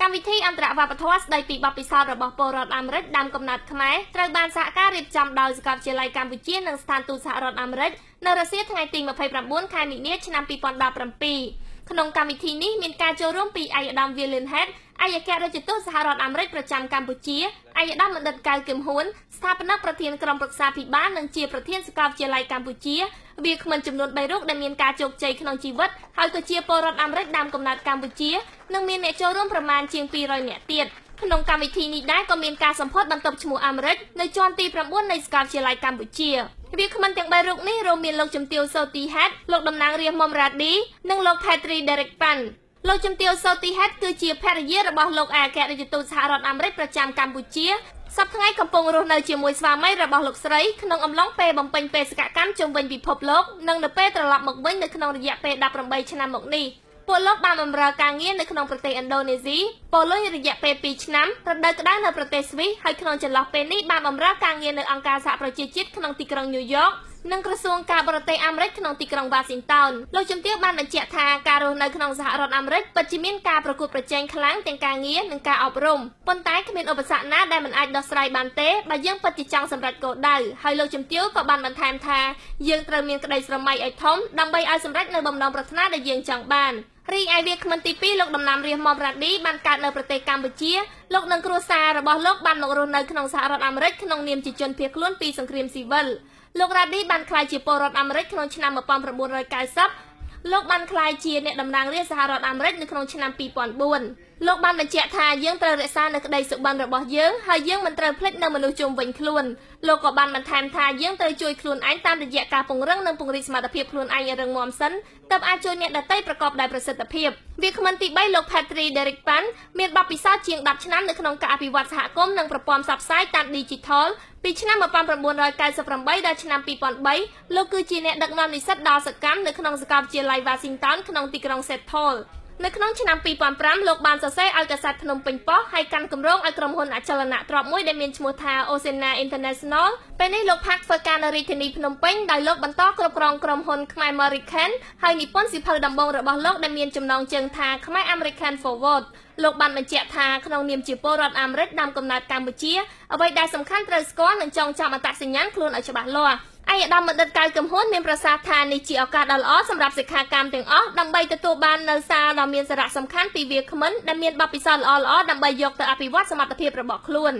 កម្មវិធីអន្តរវប្បធម៌ស្ដីពីបទពិសោធន៍របស់ពលរដ្ឋអាមេរិកដើមកំណើតខ្មែរត្រូវបានសហការរៀបចំដោយសាកលវិទ្យាល័យកម្ពុជានិងស្ថានទូតសហរដ្ឋអាមេរិកនៅរុស្ស៊ីថ្ងៃទី29ខែមីនាឆ្នាំ2017ក្នុងកម្មវិធីនេះមានការចូលរួមពីឯកឧត្តម William Head ឯកអគ្គរដ្ឋទូតសហរដ្ឋអាមេរិកប្រចាំកម្ពុជាឯកឧត្តមបណ្ឌិតកៅគឹមហ៊ួនស្ថាបនិកប្រធានក្រុមប្រឹក្សាភិបាលនិងជាប្រធានសាកលវិទ្យាល័យកម្ពុជាវាគ្មិនចំនួន3រូបដែលមានការជោគជ័យក្នុងជីវិតហើយក៏ជាពលរដ្ឋអាមេរិកដើមកំណើតកម្ពុជានិងមានអ្នកចូលរួមប្រមាណជាង200នាក់ទៀតក្នុងកម្មវិធីនេះដែរក៏មានការសម្ពោធបន្ទប់ឈ្មោះអាមេរិកនៅជាន់ទី9នៃសាកលវិទ្យាល័យកម្ពុជាវាគ្មិនទាំង3រូបនេះរួមមានលោកជំទាវ Soti Hat លោកតំណាងរាស្ត្រ Mom Radi និងលោក Petri Derek Pan លោកជំទាវ Soti Hat គឺជាភរិយារបស់លោកឯកអគ្គរដ្ឋទូតសហរដ្ឋអាមេរិកប្រចាំកម្ពុជាសប្តាហ៍ថ្ងៃកំពុងរស់នៅជាមួយស្វាមីរបស់លោកស្រីក្នុងអំឡុងពេលបំពេញបេសកកម្មជុំវិញពិភពលោកនិងនៅពេលត្រឡប់មកវិញនៅក្នុងរយៈពេល18ឆ្នាំមកនេះពួកលោកបានបម្រើការងារនៅក្នុងប្រទេសឥណ្ឌូនេស៊ីប៉ូឡូញរយៈពេល2ឆ្នាំរដូវក្តៅនៅប្រទេសស្វីសហើយក្នុងចន្លោះពេលនេះបានបម្រើការងារនៅអង្គការសហប្រជាជាតិក្នុងទីក្រុងញូវយ៉កនិងក្រសួងការបរទេសអាមេរិកក្នុងទីក្រុងវ៉ាស៊ីនតោនលោកជំទាវបានបញ្ជាក់ថាការរស់នៅក្នុងសហរដ្ឋអាមេរិកពិតជាមានការប្រកួតប្រជែងខ្លាំងទាំងការងារនិងការអប់រំប៉ុន្តែគ្មានឧបសគ្គណាដែលមិនអាចដោះស្រាយបានទេបើយើងពិតជាចង់សម្រេចគោលដៅហើយលោកជំទាវក៏បានបន្ថែមថាយើងត្រូវមានក្តីស្រមៃឲ្យធំដើម្បីឲ្យសម្រេចនៅបំណងប្រាថ្នាដែលយើងចង់បានរីឯវាគ្មិនទី2លោកតំណាងរាស្ត្រ Mom Radi បានកើតនៅប្រទេសកម្ពុជាលោកនិងគ្រួសាររបស់លោកបានមករស់នៅក្នុងសហរដ្ឋអាមេរិកក្នុងនាមជាជនភៀសខ្លួនពីសង្គ្រាមស៊ីវិលលោក Radi បានក្លាយជាពលរដ្ឋអាមេរិកក្នុងឆ្នាំ1990លោកបានក្លាយជាអ្នកតំណាងរាស្ត្រសហរដ្ឋអាមេរិកនៅក្នុងឆ្នាំ2004លោកបានបញ្ជាក់ថាយើងត្រូវរក្សានូវក្តីសុបិនរបស់យើងហើយយើងមិនត្រូវភ្លេចនៅមនុស្សជុំវិញខ្លួនលោកក៏បានបន្ថែមថាយើងត្រូវជួយខ្លួនឯងតាមរយៈការពង្រឹងនិងពង្រីកសមត្ថភាពខ្លួនឯងឲ្យរឹងមាំសិនទើបអាចជួយអ្នកដទៃប្រកបដោយប្រសិទ្ធភាពវាគ្មិនទី3លោក Petri Derek Pan មានបទពិសោធន៍ជាង10ឆ្នាំនៅក្នុងការអភិវឌ្ឍសហគមន៍និងប្រព័ន្ធផ្សព្វផ្សាយតាម Digital ពីឆ្នាំ1998ដល់ឆ្នាំ2003លោកគឺជាអ្នកដឹកនាំនិស្សិតដ៏សកម្មនៅក្នុងសាកលវិទ្យាល័យ Washington ក្នុងទីក្រុង Seattleនៅក្នុងឆ្នាំ2005លោកបានសរសេរឲ្យកាសែតភ្នំពេញប៉ុស្តិ៍ហើយកាន់គម្រោងឲ្យក្រុមហ៊ុនអចលនទ្រព្យមួយដែលមានឈ្មោះថា Oceana International ពេលនេះលោកផាក់ធ្វើការនៅរាជធានីភ្នំពេញដោយលោកបន្តគ្រប់គ្រងក្រុមហ៊ុនខ្មែរ American ហើយនិពន្ធសៀវភៅដំបូងរបស់លោកដែលមានចំណងជើងថាខ្មែរ American Forward លោកបានបញ្ជាក់ថាក្នុងនាមជាពលរដ្ឋអាមេរិកដើមកំណើតកម្ពុជាអ្វីដែលសំខាន់ត្រូវស្គាល់និងចងចាំអត្តសញ្ញាណខ្លួនឲ្យច្បាស់លាស់ឯកឧត្តមបណ្ឌិតកៅគឹមហ៊ួនមានប្រសាសន៍ថានេះជាឱកាសដ៏ល្អសម្រាប់សិក្ខាកាមទាំងអស់ដើម្បីទទួលបាននូវសារដ៏មានសារៈសំខាន់ពីវាគ្មិនដែលមានបទពិសោធន៍ល្អៗដើម្បីយកទៅអភិវឌ្ឍសមត្ថភាពរបស់ខ្លួន